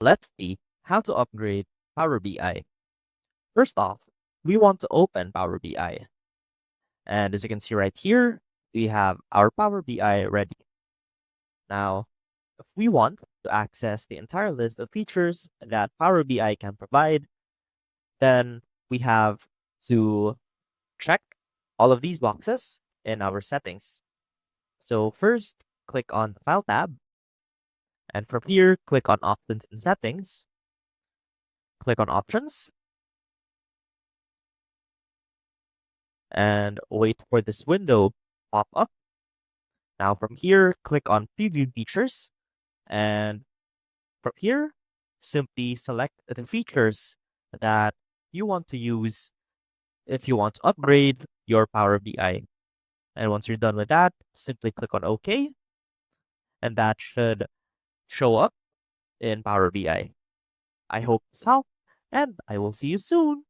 Let's see how to upgrade Power BI. First off, we want to open Power BI. And as you can see right here, we have our Power BI ready. Now, if we want to access the entire list of features that Power BI can provide, then we have to check all of these boxes in our settings. So first, click on the File tab, and from here, click on Options and Settings, click on Options, and wait for this window pop up. Now from here, click on Preview Features, and from here, simply select the features that you want to use if you want to upgrade your Power BI. And once you're done with that, simply click on OK, and that should show up in Power BI. I hope this helped, and I will see you soon.